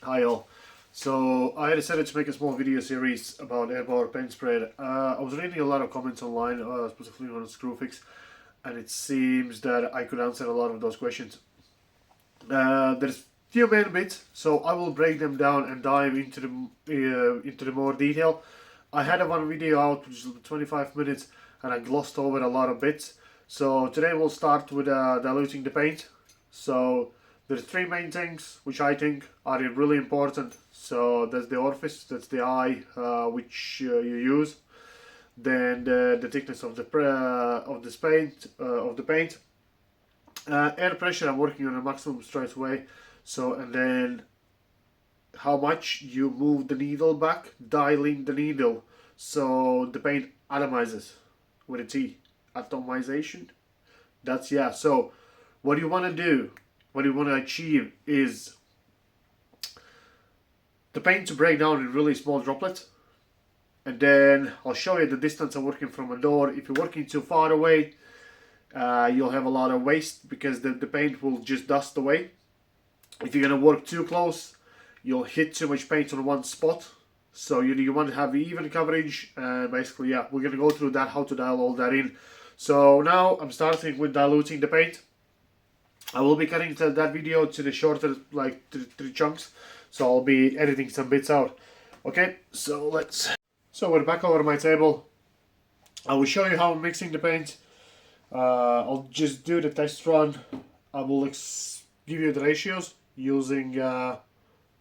Hi all. So I decided to make a small video series about Erbauer paint spray. I was reading a lot of comments online, specifically on Screwfix, and it seems that I could answer a lot of those questions. There's few main bits, so I will break them down and dive into the more detail. I had one video out which is 25 minutes, and I glossed over a lot of bits. So today we'll start with diluting the paint. So there's three main things which I think are really important. So that's the orifice, that's the eye which you use. Then the thickness of the paint. Air pressure, I'm working on a maximum straight away. So, and then how much you move the needle back, dialing the needle so the paint atomizes with a T. Atomization. That's, yeah. So what you want to do, what you want to achieve is the paint to break down in really small droplets. And then I'll show you the distance I'm working from a door. If you're working too far away, you'll have a lot of waste because the paint will just dust away. If you're going to work too close, you'll hit too much paint on one spot. So you want to have even coverage. Basically, yeah, we're going to go through that, how to dial all that in. So now I'm starting with diluting the paint. I will be cutting that video to the shorter, like three chunks. So I'll be editing some bits out. Okay, so we're back over my table. I will show you how I'm mixing the paint. I'll just do the test run. I will give you the ratios using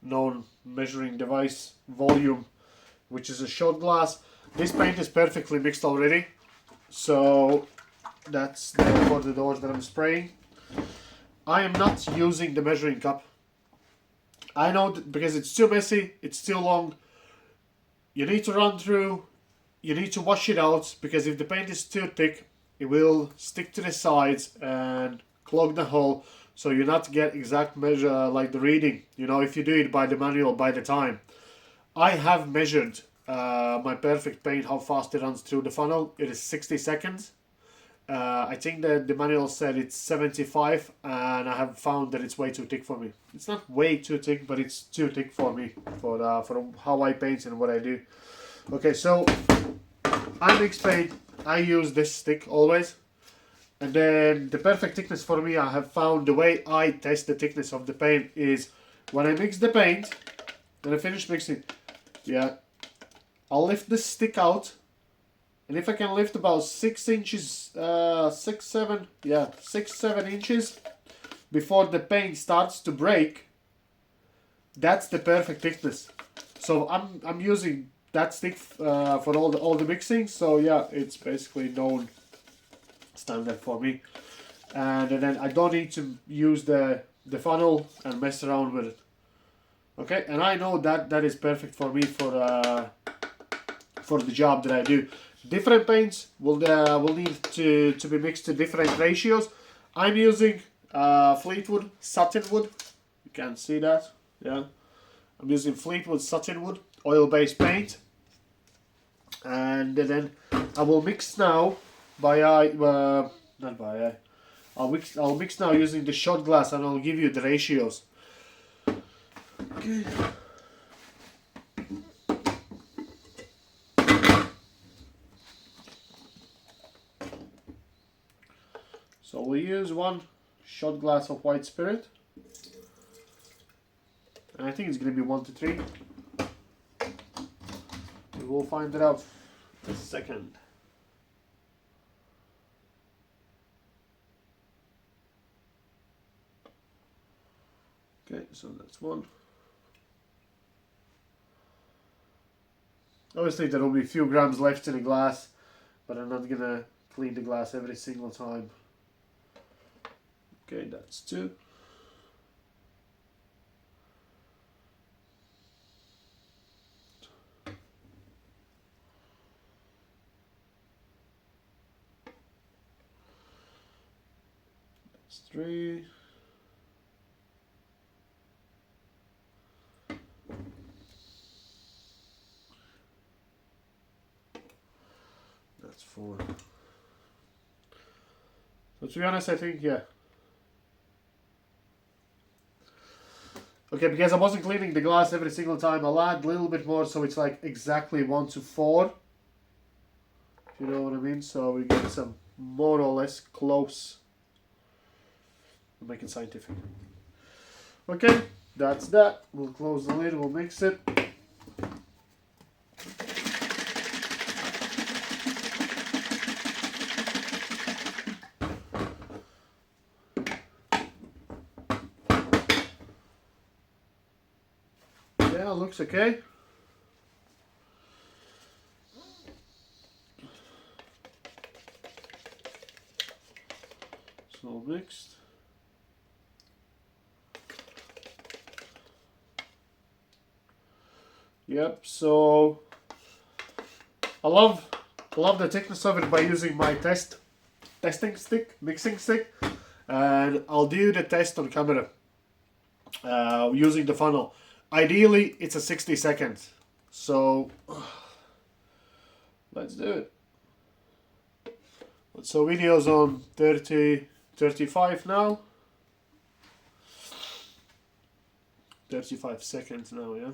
known measuring device volume, which is a shot glass. This paint is perfectly mixed already, so that's for the doors that I'm spraying. I am not using the measuring cup. I know that because it's too messy, it's too long. You need to run through, you need to wash it out, because if the paint is too thick, it will stick to the sides and clog the hole, so you not get exact measure like the reading, you know, if you do it by the manual by the time. I have measured my perfect paint, how fast it runs through the funnel. It is 60 seconds. I think that the manual said it's 75, and I have found that it's way too thick for me. It's not way too thick, but it's too thick for me for how I paint and what I do. Okay, so I mix paint. I use this stick always, and then the perfect thickness for me, I have found the way I test the thickness of the paint is when I mix the paint, when I finish mixing, yeah, I'll lift the stick out. And if I can lift about 6 inches, 6-7 inches before the paint starts to break, that's the perfect thickness. So I'm using that stick for all the mixing. So yeah, it's basically known standard for me. And then I don't need to use the funnel and mess around with it. Okay, and I know that is perfect for me for the job that I do. Different paints will need to be mixed to different ratios. I'm using Fleetwood satinwood. You can see that, yeah. I'm using Fleetwood satinwood oil-based paint, and then I will mix now by eye. Not by eye. I'll mix now using the shot glass, and I'll give you the ratios. Okay. So we use 1 shot glass of white spirit, and I think it's going to be 1 to 3. We will find it out in a second. Okay, so that's 1. Obviously there will be a few grams left in the glass, but I'm not going to clean the glass every single time. Okay, that's 2. That's 3. That's 4. So to be honest, I think, yeah. Okay, Okay, because I wasn't cleaning the glass every single time, I'll add a little bit more so it's like exactly 1 to 4. If you know what I mean. So we get some more or less close. We'll make it scientific. Okay, that's that. We'll close the lid, we'll mix it. Yeah, looks okay. It's all mixed. Yep, so I love the thickness of it by using my mixing stick, and I'll do the test on camera using the funnel. Ideally, it's a 60 seconds. So let's do it. So video's on 35 now. 35 seconds now, yeah.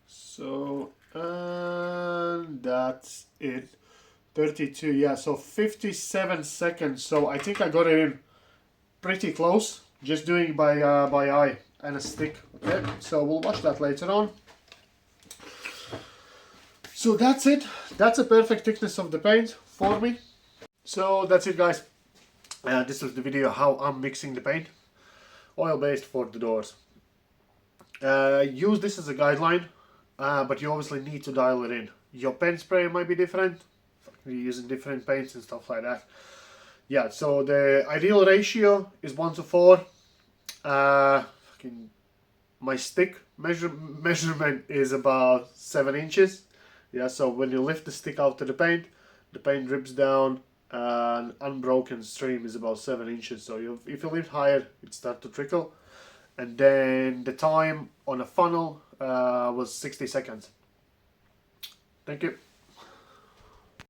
So, and that's it. 32, yeah, so 57 seconds. So I think I got it in pretty close, just doing by eye and a stick. Okay, so we'll watch that later on. So that's it. That's a perfect thickness of the paint for me. So that's it, guys. This is the video how I'm mixing the paint. Oil-based for the doors. Use this as a guideline. But you obviously need to dial it in. Your paint spray might be different. You're using different paints and stuff like that. Yeah, so the ideal ratio is 1 to 4. My stick measurement is about 7 inches. Yeah, so when you lift the stick out to the paint drips down. An unbroken stream is about 7 inches. So if you lift higher, it starts to trickle. And then the time on a funnel was 60 seconds. Thank you.